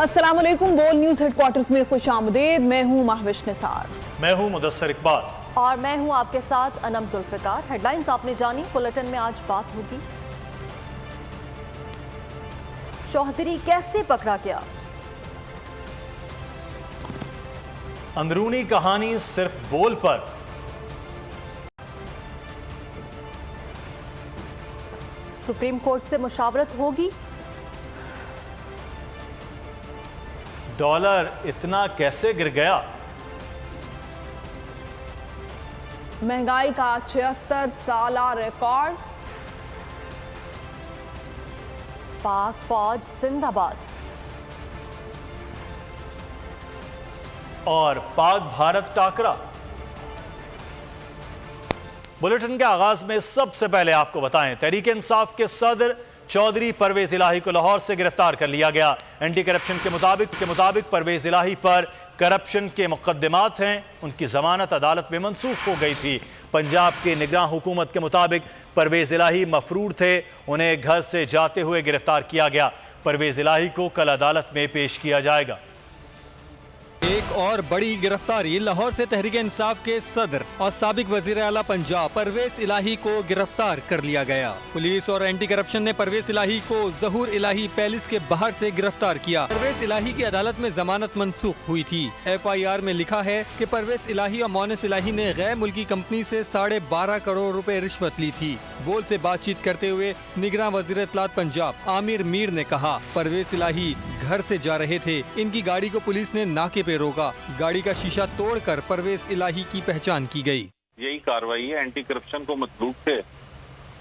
अस्सलाम वालेकुम। बोल न्यूज़ हेडक्वार्टर्स में खुश आमदीद। मैं हूँ महविश निसार। मैं हूँ मुदस्सर इकबाल और मैं हूँ आपके साथ अनम जुल्फिकार। हेडलाइंस आपने जानी, बुलेटिन में आज बात होगी चौधरी कैसे पकड़ा गया, अंदरूनी कहानी सिर्फ बोल पर, सुप्रीम कोर्ट से मुशावरत होगी, डॉलर इतना कैसे गिर गया, महंगाई का 76 साला रिकॉर्ड, पाक फौज जिंदाबाद और पाक भारत टाकरा। बुलेटिन के आगाज में सबसे पहले आपको बताएं, तहरीक इंसाफ के सदर चौधरी परवेज इलाही को लाहौर से गिरफ्तार कर लिया गया। एंटी करप्शन के मुताबिक परवेज इलाही पर करप्शन के मुकदमात हैं। उनकी जमानत अदालत में मंसूख हो गई थी। पंजाब के निगरान हुकूमत के मुताबिक परवेज इलाही मफरूर थे, उन्हें घर से जाते हुए गिरफ्तार किया गया। परवेज इलाही को कल अदालत में पेश किया जाएगा। एक और बड़ी गिरफ्तारी, लाहौर से तहरीक इंसाफ के सदर और साबिक वजीर आला पंजाब परवेज इलाही को गिरफ्तार कर लिया गया। पुलिस और एंटी करप्शन ने परवेज इलाही को ज़हूर इलाही पैलेस के बाहर से गिरफ्तार किया। परवेज इलाही की अदालत में जमानत मंसूख हुई थी। FIR में लिखा है कि परवेज इलाही और मोनिस इलाही ने गैर मुल्की कंपनी से 12.5 करोड़ रुपए रिश्वत ली थी। बोल से बातचीत करते हुए निगरान वजीर इत्तलात पंजाब आमिर मीर ने कहा, परवेज इलाही घर से जा रहे थे, इनकी गाड़ी को पुलिस ने नाके पे रोका। गाड़ी का शीशा तोड़कर परवेज इलाही की पहचान की गई। यही कार्रवाई है, एंटी करप्शन को मतलूब थे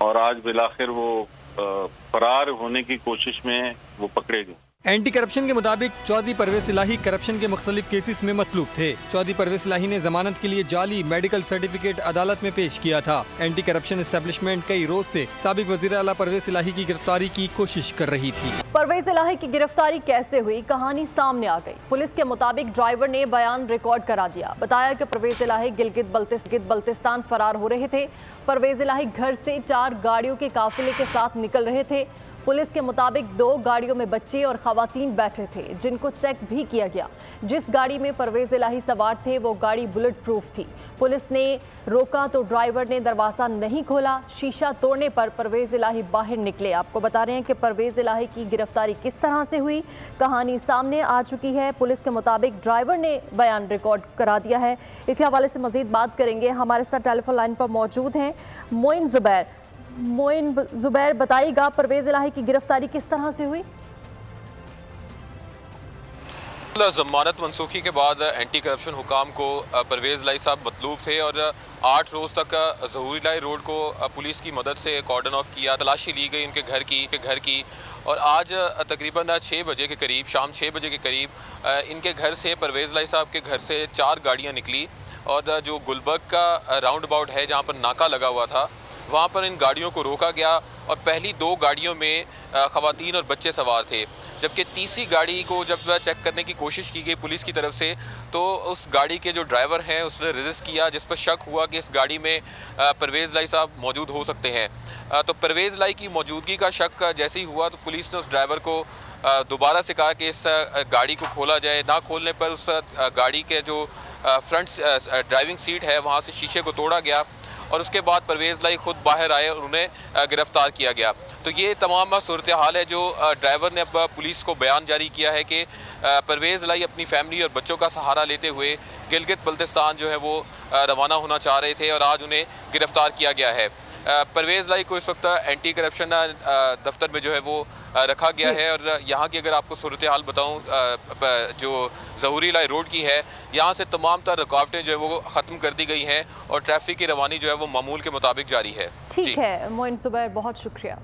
और आज बिलाखिर वो फरार होने की कोशिश में वो पकड़े गए। एंटी करप्शन के मुताबिक चौधरी परवेज इलाही करप्शन के मुख्तलिफ केसेस में मतलूब थे। चौधरी परवेज इलाही ने जमानत के लिए जाली मेडिकल सर्टिफिकेट अदालत में पेश किया था। एंटी करप्शन एस्टेब्लिशमेंट कई रोज से साबिक वजीर आला परवेज इलाही की गिरफ्तारी की कोशिश कर रही थी। परवेज इलाही की गिरफ्तारी कैसे हुई, कहानी सामने आ गई। पुलिस के मुताबिक ड्राइवर ने बयान रिकॉर्ड करा दिया। बताया कि परवेज इलाही गिलगित बल्तिस्तान फरार हो रहे थे। परवेज इलाही घर से 4 गाड़ियों के काफिले के साथ निकल रहे थे। पुलिस के मुताबिक 2 गाड़ियों में बच्चे और खवातीन बैठे थे, जिनको चेक भी किया गया। जिस गाड़ी में परवेज इलाही सवार थे वो गाड़ी बुलेट प्रूफ थी। पुलिस ने रोका तो ड्राइवर ने दरवाज़ा नहीं खोला। शीशा तोड़ने पर परवेज इलाही बाहर निकले। आपको बता रहे हैं कि परवेज इलाही की गिरफ्तारी किस तरह से हुई, कहानी सामने आ चुकी है। पुलिस के मुताबिक ड्राइवर ने बयान रिकॉर्ड करा दिया है। इसी हवाले से मज़ीद बात करेंगे। हमारे साथ टेलीफोन लाइन पर मौजूद हैं मोइन जुबैर, बताइएगा परवेज इलाही की गिरफ्तारी किस तरह से हुई? जमानत मनसूखी के बाद एंटी करप्शन हुकाम को परवेज इलाही साहब मतलूब थे और 8 रोज़ तक ज़हूर इलाही रोड को पुलिस की मदद से कॉर्डन ऑफ किया, तलाशी ली गई उनके घर की और आज तकरीबन 6 बजे के करीब, शाम 6 बजे के करीब इनके घर से, परवेज इलाही साहब के घर से 4 गाड़ियाँ निकली और जो गुलबर्ग का राउंड अबाउट है जहाँ पर नाका लगा हुआ था, वहाँ पर इन गाड़ियों को रोका गया और पहली 2 गाड़ियों में खवातीन और बच्चे सवार थे। जबकि तीसरी गाड़ी को जब चेक करने की कोशिश की गई पुलिस की तरफ से, तो उस गाड़ी के जो ड्राइवर हैं उसने रेजिस्ट किया, जिस पर शक हुआ कि इस गाड़ी में परवेज इलाही साहब मौजूद हो सकते हैं। तो परवेज इलाही की मौजूदगी का शक जैसे ही हुआ तो पुलिस ने उस ड्राइवर को दोबारा से कहा कि इस गाड़ी को खोला जाए। ना खोलने पर उस गाड़ी के जो फ्रंट ड्राइविंग सीट है वहाँ से शीशे को तोड़ा गया और उसके बाद परवेज इलाही खुद बाहर आए और उन्हें गिरफ्तार किया गया। तो ये तमाम सूरत हाल है जो ड्राइवर ने अब पुलिस को बयान जारी किया है कि परवेज इलाही अपनी फैमिली और बच्चों का सहारा लेते हुए गिलगित बल्तिस्तान जो है वो रवाना होना चाह रहे थे और आज उन्हें गिरफ्तार किया गया है। परवेज इलाही को इस वक्त एंटी करप्शन दफ्तर में जो है वो रखा गया है और यहाँ की अगर आपको सूरत हाल बताऊँ, जो ज़हूर इलाही रोड की है, यहाँ से तमाम तर रुकावटें जो है वो ख़त्म कर दी गई हैं और ट्रैफिक की रवानी जो है वो मामूल के मुताबिक जारी है। ठीक है मोइन जुबैर, बहुत शुक्रिया।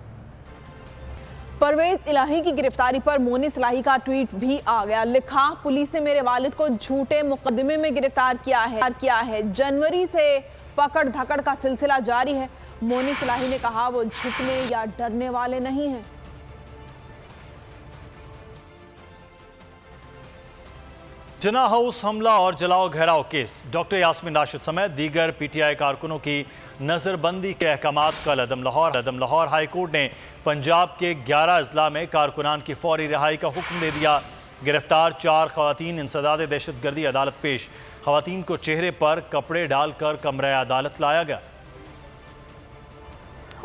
परवेज इलाही की गिरफ्तारी पर मोनिस इलाही का ट्वीट भी आ गया। लिखा, पुलिस ने मेरे वालिद को झूठे मुकदमे में गिरफ्तार किया है। जनवरी से पकड़ धकड़ का सिलसिला जारी है। मोनिस इलाही ने कहा वो झुकने या डरने वाले नहीं हैं। जिना हाउस हमला और जलाओ घेराव केस, डॉक्टर यास्मीन राशिद समेत दीगर PTI कारकुनों की नजरबंदी के अहकामात कल अदम लाहौर हाई कोर्ट ने पंजाब के 11 अजला में कारकुनान की फौरी रिहाई का हुक्म दे दिया। गिरफ्तार 4 खवातीन इंसदाद दहशत गर्दी अदालत पेश। खवातीन को चेहरे पर कपड़े डालकर कमरे अदालत लाया गया।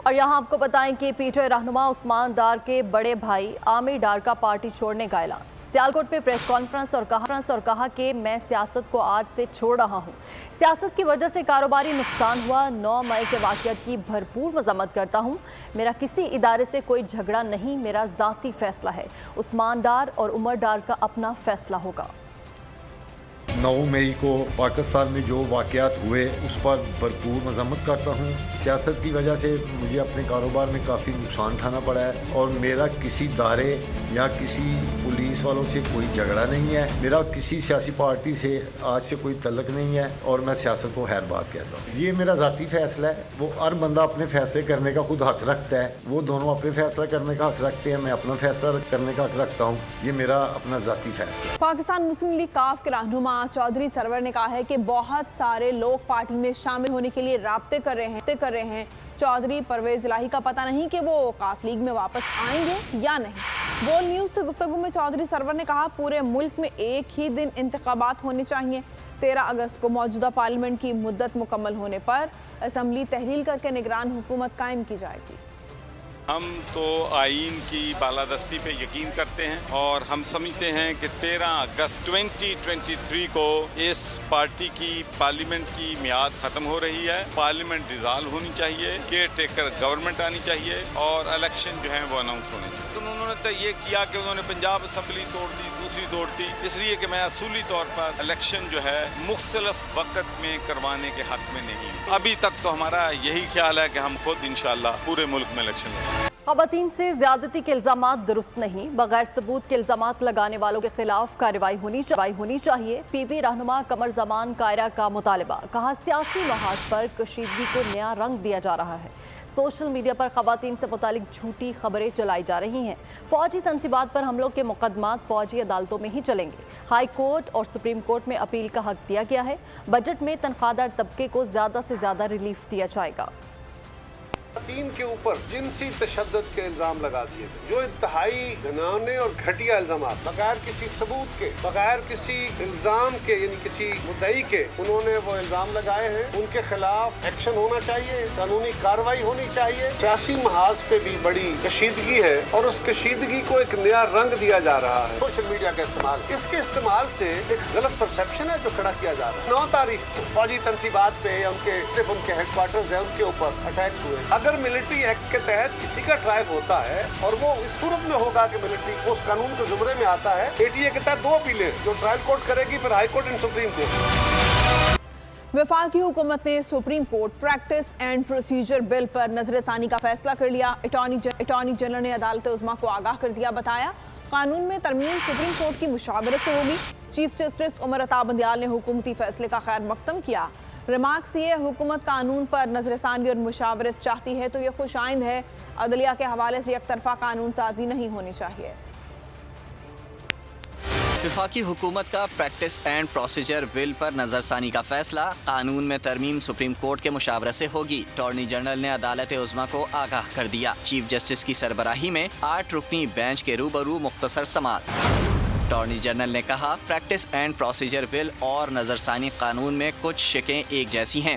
और यहाँ आपको बताएं कि पीटीआई रहनुमा उस्मान डार के बड़े भाई आमिर डार का पार्टी छोड़ने का ऐलान। सियालकोट में प्रेस कॉन्फ्रेंस और कहा कि मैं सियासत को आज से छोड़ रहा हूँ। सियासत की वजह से कारोबारी नुकसान हुआ। 9 मई के वाक़यात की भरपूर मज़म्मत करता हूँ। मेरा किसी इदारे से कोई झगड़ा नहीं, मेरा ज़ाती फैसला है। उस्मान डार और उमर डार का अपना फैसला होगा। 9 मई को पाकिस्तान में जो वाक़यात हुए उस पर भरपूर मज़म्मत करता हूँ। सियासत की वजह से मुझे अपने कारोबार में काफ़ी नुकसान उठाना पड़ा है और मेरा किसी दारे या किसी पुलिस वालों से कोई झगड़ा नहीं है। मेरा किसी सियासी पार्टी से आज से कोई तल्लक नहीं है और मैं सियासत को खैर बात कहता हूँ। ये मेरा ज़ाती फ़ैसला है। वो हर बंदा अपने फ़ैसले करने का खुद हक़ रखता है। वो दोनों अपने फ़ैसला करने का हक़ रखते हैं, मैं अपना फ़ैसला करने का हक़ रखता हूँ। ये मेरा अपना ज़ाती फ़ैसला है। पाकिस्तान मुस्लिम लीग काफ के रहनुमा चौधरी सरवर ने कहा है कि बहुत सारे लोग पार्टी में शामिल होने के लिए राब्ते कर रहे हैं। चौधरी परवेज इलाही का पता नहीं कि वो काफ लीग में वापस आएंगे या नहीं। बोल न्यूज़ से गुफ्तगू में चौधरी सरवर ने कहा, पूरे मुल्क में एक ही दिन इंतखाबात होने चाहिए। 13 अगस्त को मौजूदा पार्लियामेंट की मुद्दत मुकम्मल होने पर असम्बली तहलील करके निगरान हुकूमत कायम की जाएगी। हम तो आईन की बालादस्ती पे यकीन करते हैं और हम समझते हैं कि 13 अगस्त 2023 को इस पार्टी की पार्लियामेंट की मियाद ख़त्म हो रही है। पार्लियामेंट डिज़ाल्व होनी चाहिए, केयर टेकर गवर्नमेंट आनी चाहिए और इलेक्शन जो है वो अनाउंस होने चाहिए। तो उन्होंने तो ये किया कि उन्होंने पंजाब असम्बली तोड़ दी, दूसरी तोड़ दी, इसलिए कि मैं असूली तौर पर इलेक्शन जो है मुख्तलिफ वक्त में करवाने के हक़ में नहीं हूँ। अभी तक तो हमारा यही ख्याल है कि हम खुद इंशाअल्लाह पूरे मुल्क में इलेक्शन लड़ेंगे। ख़वातीन से ज़्यादती के इल्ज़ामात दुरुस्त नहीं, बगैर सबूत के इल्ज़ामात लगाने वालों के खिलाफ कार्रवाई होनी चाहिए। पीपी रहनुमा कमर ज़मान कायरा का मुतालबा। कहा, सियासी महाज पर कशीदगी को नया रंग दिया जा रहा है। सोशल मीडिया पर ख़वातीन से मुतालिक झूठी खबरें चलाई जा रही हैं। फ़ौजी तनसीबात पर हमलों के मुकदमात फ़ौजी अदालतों में ही चलेंगे। हाई कोर्ट और सुप्रीम कोर्ट में अपील का हक दिया गया है। बजट में तनख्वाहदार तबके को ज़्यादा से ज़्यादा रिलीफ दिया जाएगा। ख़वातीन के ऊपर जिनसी तशद्दुद के इल्ज़ाम लगा दिए थे, जो इंतहाई घिनौने और घटिया इल्ज़ाम बगैर किसी सबूत के, बगैर किसी इल्ज़ाम के, यानी किसी मुद्दई के उन्होंने वो इल्ज़ाम लगाए हैं। उनके खिलाफ एक्शन होना चाहिए, कानूनी कार्रवाई होनी चाहिए। सियासी महाज पे भी बड़ी कशीदगी है और उस कशीदगी को एक नया रंग दिया जा रहा है सोशल मीडिया के इस्तेमाल। इसके इस्तेमाल से एक गलत परसेप्शन है जो खड़ा किया जा रहा है। 9 तारीख को फौजी तनसीबात पे या उनके हेडक्वार्टर्स है उनके ऊपर अटैक हुए। अगर मिलिट्री एक्ट के तहत किसी का ट्रायल होता है और वो इस सूरत में होगा कि मिलिट्री उस कानून के जुमरे में आता है, एटीए के तहत 2 अपीलें जो ट्रायल कोर्ट करेगी, फिर high court and supreme court. वफाकी हुकूमत ने supreme court practice and procedure bill पर नजरसानी का फैसला कर लिया। अटॉर्नी जनरल ने अदालत उज़्मा को आगाह कर दिया। बताया, कानून में तरमीम सुप्रीम कोर्ट की मुशावरत से होगी। चीफ जस्टिस उमर अता बंदियाल ने हुकूमती फैसले का खैर मकदम किया। रिमार्क्स ये, हुकूमत कानून पर नजरसानी और मुशावरत चाहती है तो ये खुश आइंद है। अदलिया के हवाले से एक तरफा कानून साजी नहीं होनी चाहिए। वफाकी हुकूमत का प्रैक्टिस एंड प्रोसीजर बिल पर नजरसानी का फैसला। कानून में तरमीम सुप्रीम कोर्ट के मुशावरत से होगी। अटॉर्नी जनरल ने अदालत उज़्मा को आगाह कर दिया। चीफ जस्टिस की सरबराही में 8 रुकनी बेंच के रूबरू मुख्तसर समाअत। अटॉर्नी जनरल ने कहा, प्रैक्टिस एंड प्रोसीजर बिल और नजरसानी कानून में कुछ शिकें एक जैसी हैं।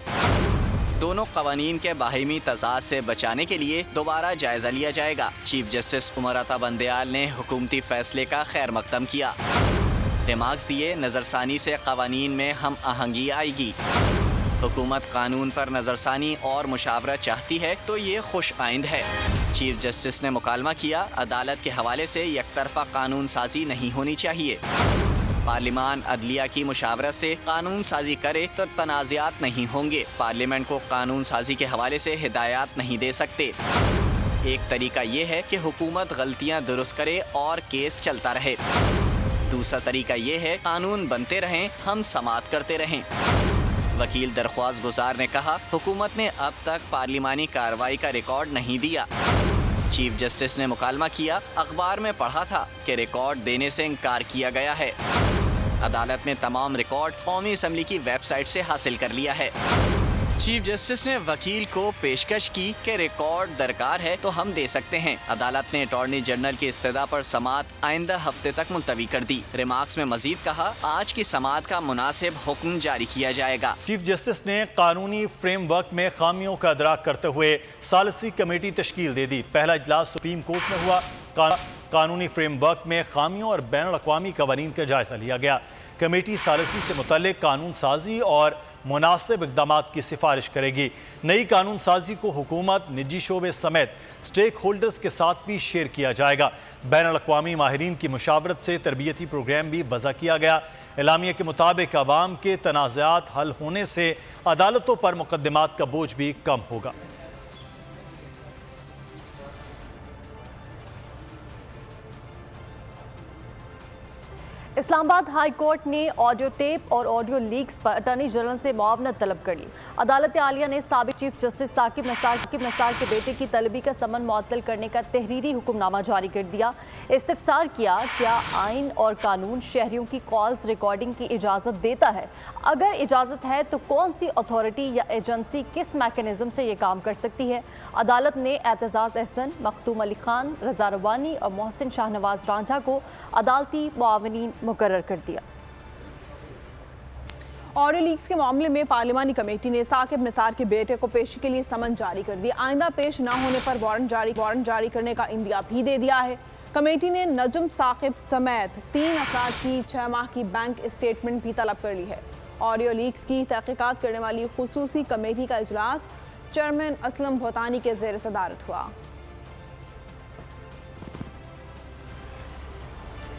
दोनों कवानीन के बाहिमी तजाद से बचाने के लिए दोबारा जायजा लिया जाएगा। चीफ जस्टिस उमर अता बंदियाल ने हुकूमती फैसले का खैर मकदम किया। रिमार्क्स दिए, नजरसानी से कवानीन में हम आहंगी आएगी। हुकूमत कानून पर नजरसानी और मुशावरत चाहती है तो ये खुश आइंद है। चीफ जस्टिस ने मुकालमा किया, अदालत के हवाले से यकतरफा कानून साजी नहीं होनी चाहिए। पार्लिमान अदलिया की मुशावरत से कानून साजी करे तो तनाज़ात नहीं होंगे। पार्लियामेंट को कानून साजी के हवाले से हिदायत नहीं दे सकते। एक तरीका ये है कि हुकूमत गलतियाँ दुरुस्त करे और केस चलता रहे। दूसरा तरीका ये है कानून बनते रहें, हम समाअत करते रहें। वकील दरख्वास्त गुजार ने कहा, हुकूमत ने अब तक पार्लिमानी कार्रवाई का रिकॉर्ड नहीं दिया। चीफ जस्टिस ने मुकालमा किया, अखबार में पढ़ा था कि रिकॉर्ड देने से इनकार किया गया है। अदालत ने तमाम रिकॉर्ड कौमी असम्बली की वेबसाइट से हासिल कर लिया है। چیف جسٹس نے وکیل کو پیشکش کی کہ ریکارڈ درکار ہے تو ہم دے سکتے ہیں۔ عدالت نے اٹارنی جنرل کی استدعا پر سماعت آئندہ ہفتے تک ملتوی کر دی۔ ریمارکس میں مزید کہا آج کی سماعت کا مناسب حکم جاری کیا جائے گا۔ چیف جسٹس نے قانونی فریم ورک میں خامیوں کا ادراک کرتے ہوئے ثالثی کمیٹی تشکیل دے دی۔ پہلا اجلاس سپریم کورٹ میں ہوا۔ قانونی فریم ورک میں خامیوں اور بین الاقوامی قوانین کا جائزہ لیا گیا۔ کمیٹی ثالثی سے متعلق قانون سازی اور مناسب اقدامات کی سفارش کرے گی۔ نئی قانون سازی کو حکومت، نجی شعبے سمیت سٹیک ہولڈرز کے ساتھ بھی شیئر کیا جائے گا۔ بین الاقوامی ماہرین کی مشاورت سے تربیتی پروگرام بھی وضع کیا گیا۔ اعلامیہ کے مطابق عوام کے تنازعات حل ہونے سے عدالتوں پر مقدمات کا بوجھ بھی کم ہوگا۔ اسلام آباد ہائی کورٹ نے آڈیو ٹیپ اور آڈیو لیکس پر اٹارنی جنرل سے معاونت طلب کر لی۔ عدالت عالیہ نے سابق چیف جسٹس ثاقب نثار کے بیٹے کی طلبی کا سمن معطل کرنے کا تحریری حکم نامہ جاری کر دیا۔ استفسار کیا کیا آئین اور قانون شہریوں کی کالز ریکارڈنگ کی اجازت دیتا ہے؟ اگر اجازت ہے تو کون سی اتھارٹی یا ایجنسی کس میکانزم سے یہ کام کر سکتی ہے؟ عدالت نے اعتزاز احسن، مختوم علی خان، رضا روانی اور محسن شاہ نواز رانجھا کو عدالتی معاونین مقرر کر دیا۔ آڈیو لیکس کے معاملے میں پارلیمانی کمیٹی نے ثاقب نثار کے بیٹے کو پیشی کے لیے سمن جاری کر دیا۔ آئندہ پیش نہ ہونے پر وارنٹ جاری کرنے کا عندیہ بھی دے دیا ہے۔ کمیٹی نے نجم ثاقب سمیت 3 افراد کی 6 ماہ کی بینک اسٹیٹمنٹ بھی طلب کر لی ہے۔ آڈیو لیکس کی تحقیقات کرنے والی خصوصی کمیٹی کا اجلاس چیئرمین اسلم بھوتانی کے زیر صدارت ہوا۔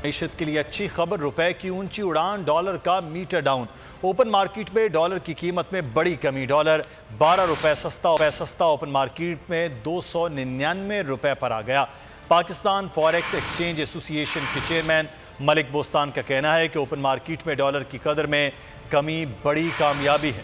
معیشت کے لیے اچھی خبر، روپے کی اونچی اڑان، ڈالر کا میٹر ڈاؤن۔ اوپن مارکیٹ میں ڈالر کی قیمت میں بڑی کمی، ڈالر 12 روپے سستا اوپن مارکیٹ میں 299 روپے پر آ گیا۔ پاکستان فوریکس ایکسچینج ایسوسی ایشن کے چیئرمین ملک بوستان کا کہنا ہے کہ اوپن مارکیٹ میں ڈالر کی قدر میں کمی بڑی کامیابی ہے۔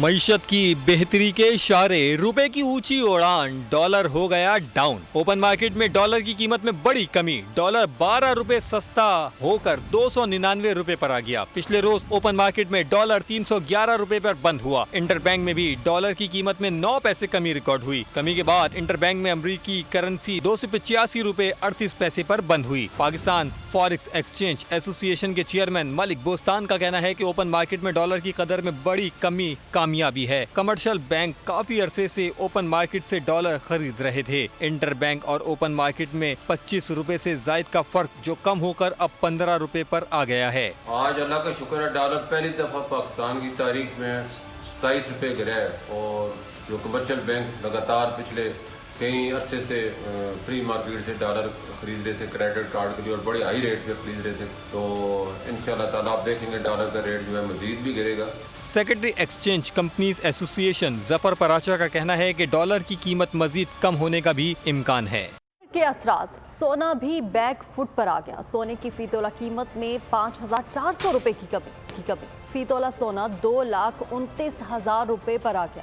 معیشت کی بہتری کے اشارے، روپے کی اونچی اڑان، ڈالر ہو گیا ڈاؤن۔ اوپن مارکیٹ میں ڈالر کی قیمت میں بڑی کمی، ڈالر 12 روپے سستا ہو کر 299 روپے پر آ گیا۔ پچھلے روز اوپن مارکیٹ میں ڈالر 311 روپے پر بند ہوا۔ انٹر بینک میں بھی ڈالر کی قیمت میں 9 پیسے کمی ریکارڈ ہوئی۔ کمی کے بعد انٹر بینک میں امریکی کرنسی 285 روپے 38 پیسے پر بند ہوئی۔ پاکستان فوریکس ایکسچینج ایسوسی ایشن کے چیئرمین ملک بوستان کا کہنا ہے کہ اوپن مارکیٹ میں ڈالر کی قدر میں بڑی کمی کامیابی ہے۔ کمرشل بینک کافی عرصے سے اوپن مارکیٹ سے ڈالر خرید رہے تھے۔ انٹر بینک اور اوپن مارکیٹ میں 25 روپے سے زائد کا فرق جو کم ہو کر اب 15 روپے پر آ گیا ہے۔ آج اللہ کا شکر ہے ڈالر پہلی دفعہ پاکستان کی تاریخ میں 27 روپے گرا ہے، اور جو کمرشل بینک لگاتار پچھلے کئی عرصے سے فری مارکیٹ سے ڈالر خرید رہے تھے کریڈٹ کارڈ کے لیے، اور بڑے ہائی ریٹ پہ خرید رہے تھے، تو انشاءاللہ تعالیٰ آپ دیکھیں گے ڈالر کا ریٹ جو ہے مزید بھی گرے گا۔ سیکرٹری ایکسچینج کمپنیز ایسوسی ایشن ظفر پراچا کا کہنا ہے کہ ڈالر کی قیمت مزید کم ہونے کا بھی امکان ہے۔ کے اثرات، سونا بھی بیک فٹ پر آ گیا۔ سونے کی فی تولہ قیمت میں 5400 روپے کی کمی۔ فی تولہ سونا 2,29,000 روپے پر آ گیا۔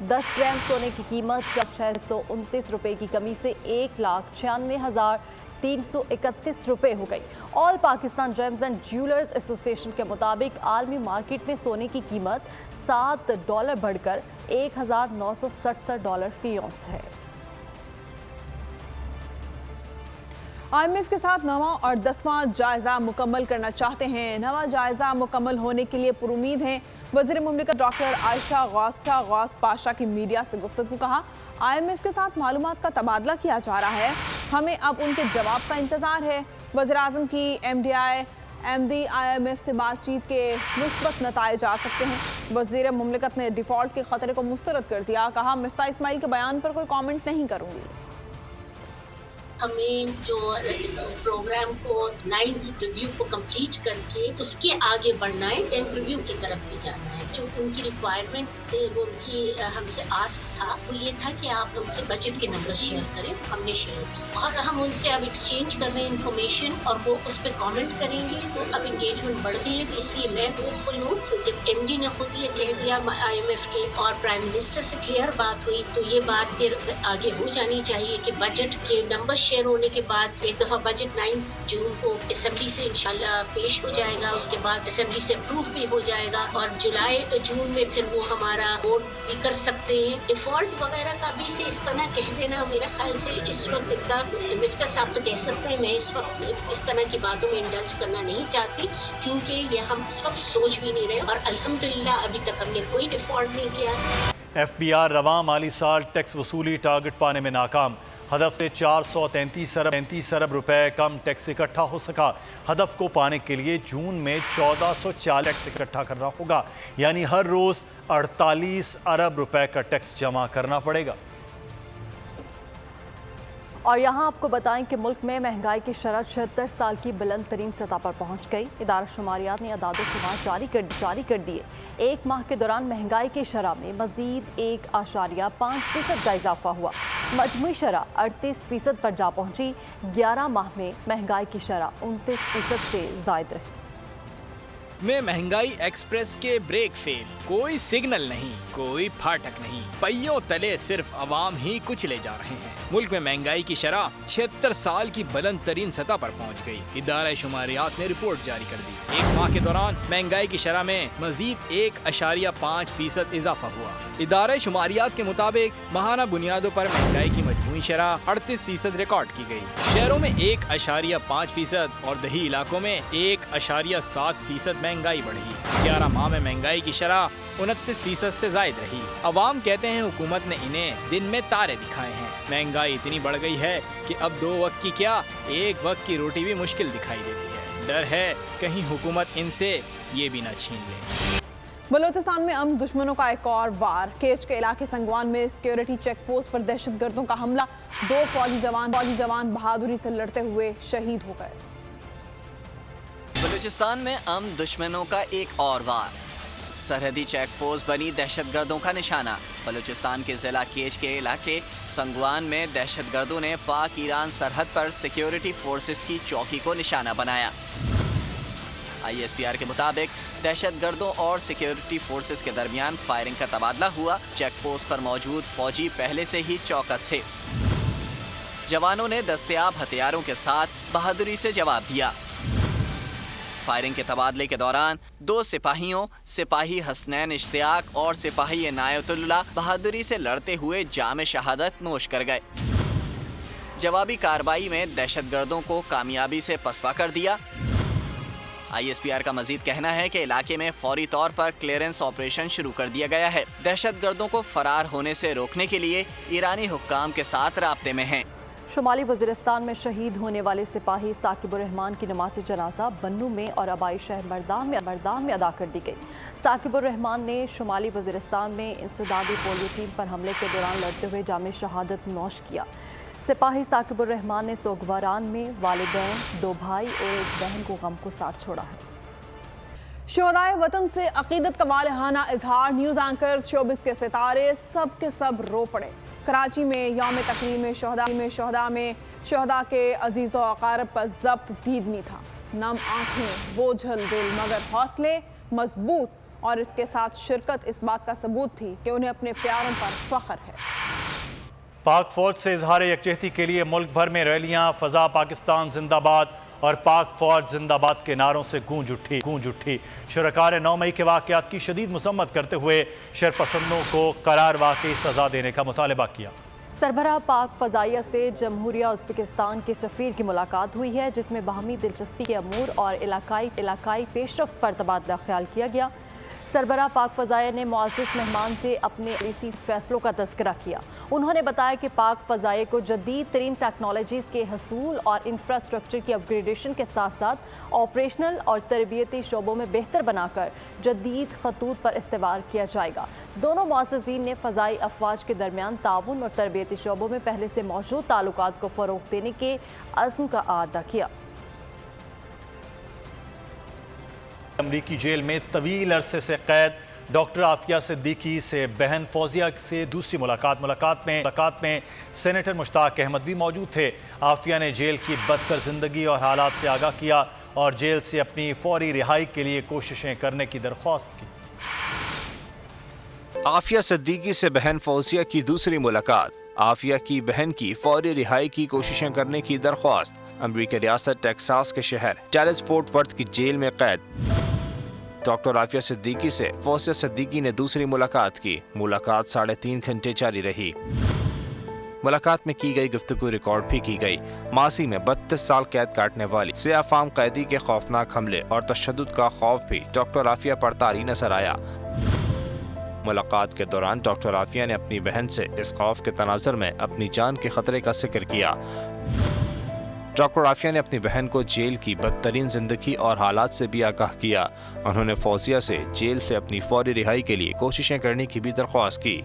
10 گرام سونے کی قیمت 629 روپے کی کمی سے 1,96,331 روپے ہو گئی۔ آل پاکستان جیمز اینڈ جیولرز ایسوسی ایشن کے مطابق عالمی مارکیٹ میں سونے کی قیمت $7 بڑھ کر $1,967 فی اونس ہے۔ IMF کے ساتھ 9واں اور 10واں جائزہ مکمل کرنا چاہتے ہیں۔ 9واں جائزہ مکمل ہونے کے لیے پر امید ہیں۔ وزیر مملکت ڈاکٹر عائشہ غوث پاشا کی میڈیا سے گفتگو کہا، IMF کے ساتھ معلومات کا تبادلہ کیا جا رہا ہے، ہمیں اب ان کے جواب کا انتظار ہے۔ وزیراعظم کی MD IMF سے بات چیت کے مثبت نتائج آ سکتے ہیں۔ وزیر مملکت نے ڈیفالٹ کے خطرے کو مسترد کر دیا، کہا مفتاح اسماعیل کے بیان پر کوئی کامنٹ نہیں کروں گی۔ ہمیں جو پروگرام کو 9th ریویو کو کمپلیٹ کر کے اس کے آگے بڑھنا ہے، 10th ریویو کی طرف بھی جانا ہے۔ جو ان کی ریکوائرمنٹس تھے، وہ ان کی ہم سے آسک تھا، وہ یہ تھا کہ آپ ہم سے بجٹ کے نمبر شیئر کریں۔ ہم نے شیئر کی اور ہم ان سے اب ایکسچینج کر رہے ہیں انفارمیشن، اور وہ اس پہ کامنٹ کریں گے، تو اب انگیجمنٹ بڑھ گئی ہے۔ اس لیے میں ہوپفل ہوں۔ جب MD نے خود یہ کہہ دیا IMF کے اور پرائم منسٹر سے کلیئر بات ہوئی، تو یہ بات پھر آگے ہو جانی چاہیے کہ بجٹ کے نمبر शेयर होने के बाद एक दफ़ा बजट 9 जून को असेंबली से इंशाल्लाह पेश हो जाएगा, उसके बाद असेंबली से अप्रूव भी हो जाएगा और जुलाई जून में फिर वो हमारा वोट भी कर सकते हैं। डिफॉल्ट वगैरह का भी से इस तरह कह देना मेरा ख्याल से इस वक्त इतना मिफ्ता साहब तो कह सकते हैं, मैं इस वक्त इस तरह की बातों में इंडल्ज करना नहीं चाहती क्योंकि ये हम इस वक्त सोच भी नहीं रहे और अल्हम्दुलिल्लाह अभी तक हमने कोई डिफॉल्ट नहीं किया। FBR रवां माली साल टैक्स वसूली टारगेट पाने में नाकाम। हदफ से 433 अरब रुपए कम टैक्स इकट्ठा हो सका। हदफ को पाने के लिए जून में 1440 टैक्स इकट्ठा करना होगा, यानी हर रोज 48 अरब रुपए का टैक्स जमा करना पड़ेगा। और यहाँ आपको बताएं कि मुल्क में महंगाई की शरह 76 साल की बुलंद तरीन सतह पर पहुँच गई। इदारा शुमारियात ने अदाद-ओ-शुमार जारी कर दिए। एक माह के दौरान महंगाई की शरह में मज़ीद 1.5% का इजाफा हुआ। मजमूई शरह 38% पर जा पहुँची। 11 माह में महंगाई की शरह 29% से ज़ायद रही। में महंगाई एक्सप्रेस के ब्रेक फेल, कोई सिग्नल नहीं, कोई फाटक नहीं, पहियों तले सिर्फ अवाम ही कुचले जा रहे हैं। मुल्क में महंगाई की शरह 76 साल की बुलंद तरीन सतह पर पहुंच गई। इदारा शुमारियात ने रिपोर्ट जारी कर दी। एक माह के दौरान महंगाई की शरह में मजीद 1.5% इजाफा हुआ। इदारा शुमारियात के मुताबिक माहाना बुनियादों पर महंगाई की मजमूई शरह 38% रिकॉर्ड की गई। शहरों में 1.5% और दही इलाकों में 1.7% महंगाई बढ़ी। 11 माह में महंगाई की शरह 29% से जायद रही। अवाम कहते हैं हुकूमत ने इन्हें दिन में तारे दिखाए हैं। महंगाई इतनी बढ़ गई है कि अब 2 वक्त की क्या, 1 वक्त की रोटी भी मुश्किल दिखाई देती है। डर है कहीं हुकूमत इनसे ये भी न छीन ले। बलूचिस्तान में अमन दुश्मनों का एक और वार। केच के इलाके संगवान में सिक्योरिटी चेक पोस्ट पर दहशतगर्दों का हमला। 2 फौजी जवान बहादुरी से लड़ते हुए शहीद हो गए। बलूचिस्तान में अमन दुश्मनों का एक और वार। सरहदी चेक पोस्ट बनी दहशतगर्दों का निशाना। बलूचिस्तान के जिला केच के इलाके संगवान में दहशतगर्दों ने पाक ईरान सरहद पर सिक्योरिटी फोर्सेस की चौकी को निशाना बनाया। ISPR के मुताबिक दहशतगर्दों और सिक्योरिटी फोर्सेस के दरमियान फायरिंग का तबादला हुआ। चेक पोस्ट पर मौजूद फौजी पहले से ही चौकस थे। जवानों ने दस्तयाब हथियारों के साथ बहादुरी से जवाब दिया। फायरिंग के तबादले के दौरान 2 सिपाही हसनैन इश्तियाक और सिपाही इनायतुल्लाह बहादुरी से लड़ते हुए जाम शहादत नोश कर गए। जवाबी कार्रवाई में दहशतगर्दों को कामयाबी से पसपा कर दिया। ISPR का मजीद कहना है कि इलाके में फौरी तौर पर क्लियरेंस ऑपरेशन शुरू कर दिया गया है। दहशतगर्दों को फरार होने से रोकने के लिए ईरानी हुक्काम के साथ राब्ते में हैं। शुमाली वज़ीरिस्तान में शहीद होने वाले सिपाही साकिबुर रहमान की नमाज़ जनाजा बन्नू में और आबाई शहर मरदान में अदा कर दी गई। साकिबुर रहमान ने शुमाली वज़ीरिस्तान में इंसदादी पोलियो टीम पर हमले के दौरान लड़ते हुए जाम शहादत नोश किया। सिपाही साकिबुर रहमान ने सोगवारान में वालिदैन, 2 भाई और 1 बहन को गम को साथ छोड़ा है। शोहदाए वतन से अकीदत का वालहाना इजहार। न्यूज़ एंकर, शोबिस के सितारे सब के सब रो पड़े। कराची में यौम तकरीम शोहदा के अजीज़ो अकारब पर ज़ब्त दीदनी था। नम आँखें, बोझल दिल, मगर हौसले मजबूत, और इसके साथ शिरकत इस बात का सबूत थी कि उन्हें अपने प्यारों पर फख्र है। पाक फौज से इजहार यकजहती के लिए मुल्क भर में रैलियां, फजा पाकिस्तान जिंदाबाद और पाक फौज जिंदाबाद के नारों से गूंज उठी। शुरका ने 9 मई के वाक़यात की शदीद मसम्मत करते हुए शरपसंदों को करार वाकई सजा देने का मुतालबा किया। सरबराह पाक फ़ज़ाइया से जमहूरिया उज़्बेकिस्तान के सफ़ीर की मुलाकात हुई है, जिसमें बाहमी दिलचस्पी के अमूर और इलाकाई पेशरफ्त पर तबादला ख्याल किया गया। सरबराह पाक फ़ज़ाइया ने मुअज़्ज़ज़ मेहमान से अपने पॉलिसी फैसलों का तज़किरा किया। उन्होंने बताया कि पाक फ़ज़ाइया को जदीद तरीन टेक्नोलॉजीज़ के हसूल और इंफ्रास्ट्रक्चर की अपग्रेडेशन के साथ साथ ऑपरेशनल और तरबियती शोबों में बेहतर बनाकर जदीद खतूत पर इस्तेमाल किया जाएगा। दोनों मुअज़्ज़ज़ीन ने फ़ज़ाई अफ़वाज के दरमियान ताउन और तरबियती शोबों में पहले से मौजूद ताल्लुकात को फ़रोग़ देने के अज़्म का अदा किया। अमरीकी जेल में तवील अरसे से कैद डॉक्टर आफिया सिद्दीकी से बहन फौजिया से दूसरी मुलाकात में सेनेटर मुश्ताक अहमद भी मौजूद थे। आफिया ने जेल की बदतर जिंदगी और हालात से आगाह किया और जेल से अपनी फौरी रिहाई के लिए कोशिशें करने की दरख्वास्त की। आफिया सिद्दीकी से बहन फौजिया की दूसरी मुलाकात। आफिया की बहन की फौरी रिहाई की कोशिशें करने की दरख्वास्त। अमरीकी रियासत टेक्सास के शहर डैलस फोर्ट वर्थ की जेल में कैद। डॉक्टर आफिया सिद्दीकी से फौजिया सिद्दीकी ने दूसरी मुलाकात की। मुलाकात 3.5 घंटे जारी रही। मुलाकात में की गई गुफ्तगू रिकॉर्ड भी की गई। मासी में 32 साल कैद काटने वाली सिया फाम कैदी के खौफनाक हमले और तशद्दुद का खौफ भी डॉक्टर आफिया पर तारी नजर आया। मुलाकात के दौरान डॉक्टर आफिया ने अपनी बहन से इस खौफ के तनाजुर में अपनी जान के खतरे का जिक्र किया। डॉक्टर आफिया ने अपनी बहन को जेल की बदतरीन जिंदगी और हालात से भी आगाह किया। उन्होंने फौजिया से जेल से अपनी फौरी रिहाई के लिए कोशिशें करने की भी दरख्वास्त की।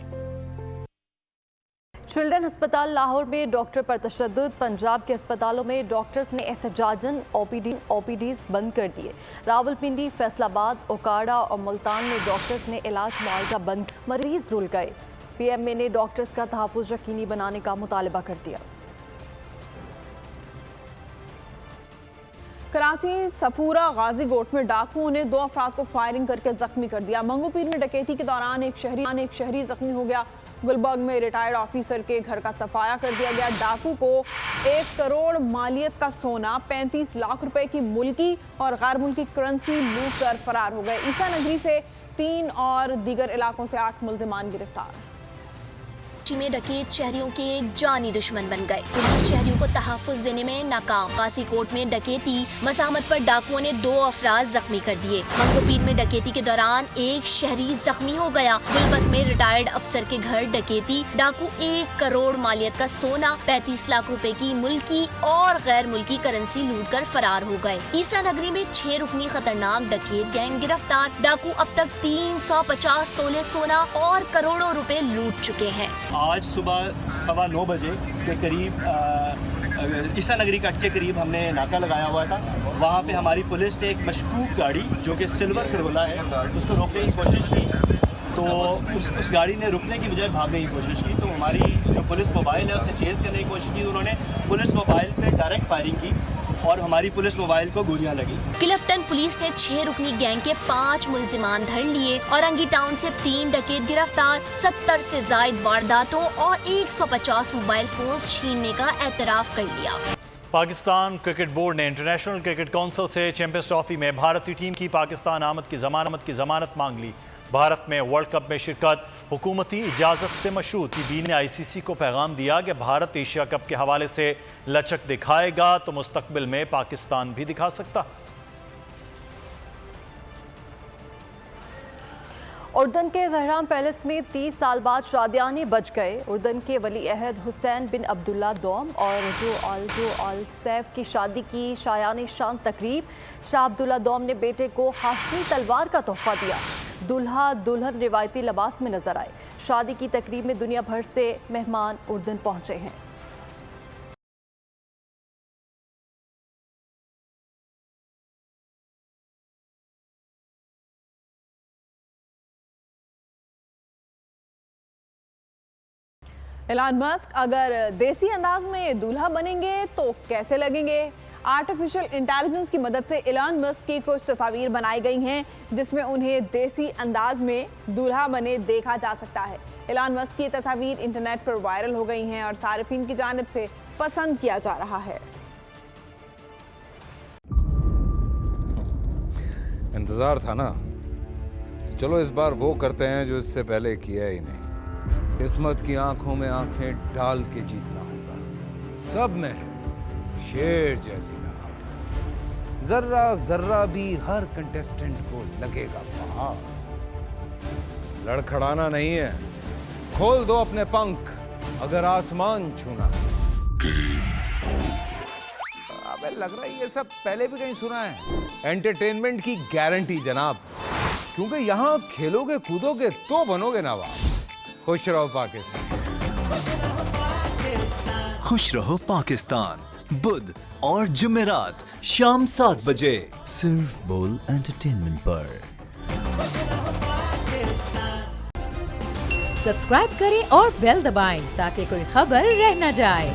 चिल्ड्रन अस्पताल लाहौर में डॉक्टर पर तशद्दुद। पंजाब के अस्पतालों में डॉक्टर्स ने एहतजाजन ओपीडीज बंद कर दिए। रावलपिंडी, फैसलाबाद, ओकाड़ा और मुल्तान में डॉक्टर्स ने इलाज मुआवजा बंद। मरीज रुल गए। पीएमए ने डॉक्टर्स का तहफ़्फ़ुज़ यकीनी बनाने का मुतालबा कर दिया। कराची सफूरा गाजी गोट में डाकुओं ने 2 अफराद को फायरिंग करके जख्मी कर दिया। मंगूपीर में डकैती के दौरान एक शहरी जख्मी हो गया। गुलबर्ग में रिटायर्ड ऑफिसर के घर का सफाया कर दिया गया। डाकू को 1 करोड़ मालियत का सोना, 35 लाख रुपए की मुल्की और गैर मुल्की करेंसी लूट कर फरार हो गए। ईसा नगरी से 3 और दीगर इलाकों से 8 मुल्जिमान गिरफ्तार। में डकैत शहरियों के जानी दुश्मन बन गए। पुलिस शहरियों को तहफ़्फ़ुज़ देने में नाकाम। कासीकोट में डकैती, मसामत पर डाकुओं ने 2 अफराद जख्मी कर दिए। मंगोपीर में डकैती के दौरान एक शहरी जख्मी हो गया। गुलबर्ग में रिटायर्ड अफसर के घर डकैती, डाकू 1 करोड़ मालियत का सोना, 35 लाख रुपए की मुल्की और गैर मुल्की करेंसी लूट कर फरार हो गए। ईसा नगरी में 6 रुकनी खतरनाक डकैत गैंग गिरफ्तार। डाकू अब तक 350 तोले सोना और करोड़ों रुपए लूट चुके हैं। आज सुबह 9:15 बजे के करीब ईसा नगरी कट के करीब हमने नाका लगाया हुआ था। वहाँ पे हमारी पुलिस ने एक मशकूक गाड़ी जो कि सिल्वर करोला है उसको रोकने की कोशिश की, तो उस गाड़ी ने रुकने की बजाय भागने की कोशिश की। तो हमारी जो पुलिस मोबाइल है उसे चेज़ करने की कोशिश की। उन्होंने पुलिस मोबाइल पे डायरेक्ट फायरिंग की और हमारी पुलिस मोबाइल को गोलियां लगी। क्लिफ्टन पुलिस ने 6 रुकनी गैंग के 5 मुल्जिमान धर लिए। औरंगी टाउन से 3 डकैत गिरफ्तार। 70 से जायद वारदातों और 150 मोबाइल फोन छीनने का एतराफ कर लिया। पाकिस्तान क्रिकेट बोर्ड ने इंटरनेशनल क्रिकेट काउंसिल से चैंपियंस ट्रॉफी में भारतीय टीम की पाकिस्तान आमद की जमानत मांग ली। भारत में वर्ल्ड कप में शिरकत हुकूमती इजाज़त से मशरूत। बीन ने आईसीसी को पैगाम दिया कि भारत एशिया कप के हवाले से लचक दिखाएगा तो मुस्तकबिल में पाकिस्तान भी दिखा सकता। उर्दन के ज़हरान पैलेस में 30 साल बाद शादियाने बज गए। उर्दन के वली अहद हुसैन बिन अब्दुल्ला दोम और जो अल सैफ की शादी की शायाने शान तकरीब। शाह अब्दुल्ला दोम ने बेटे को हाशमी तलवार का तोहफा दिया। दुल्हा दुल्हन रिवायती लिबास में नजर आए। शादी की तकरीब में दुनिया भर से मेहमान उर्दन पहुंचे हैं। एलन मस्क अगर देसी अंदाज में दूल्हा बनेंगे तो कैसे लगेंगे? आर्टिफिशियल इंटेलिजेंस की मदद से एलन मस्क की कुछ तस्वीर बनाई गई हैं जिसमें उन्हें देसी अंदाज में दूल्हा बने देखा जा सकता है। एलन मस्क की तस्वीर इंटरनेट पर वायरल हो गई हैं और सारिफीन की जानिब से पसंद किया जा रहा है। इंतजार था ना, चलो इस बार वो करते हैं जो इससे पहले किया ही नहीं। किस्मत की आंखों में आंखें डाल के जीतना होगा। सब में है शेर जैसी राह, जर्रा जर्रा भी हर कंटेस्टेंट को लगेगा पहाड़। लड़खड़ाना नहीं है, खोल दो अपने पंख अगर आसमान छूना है। अबे लग रहा है ये सब पहले भी कहीं सुना है। एंटरटेनमेंट की गारंटी जनाब, क्योंकि यहाँ खेलोगे कूदोगे तो बनोगे नवाब। खुश रहो पाकिस्तान। खुश रहो पाकिस्तान बुध और जुमेरात शाम 7 बजे सिर्फ बोल एंटरटेनमेंट पर। सब्सक्राइब करें और बेल दबाएं ताकि कोई खबर रह न जाए।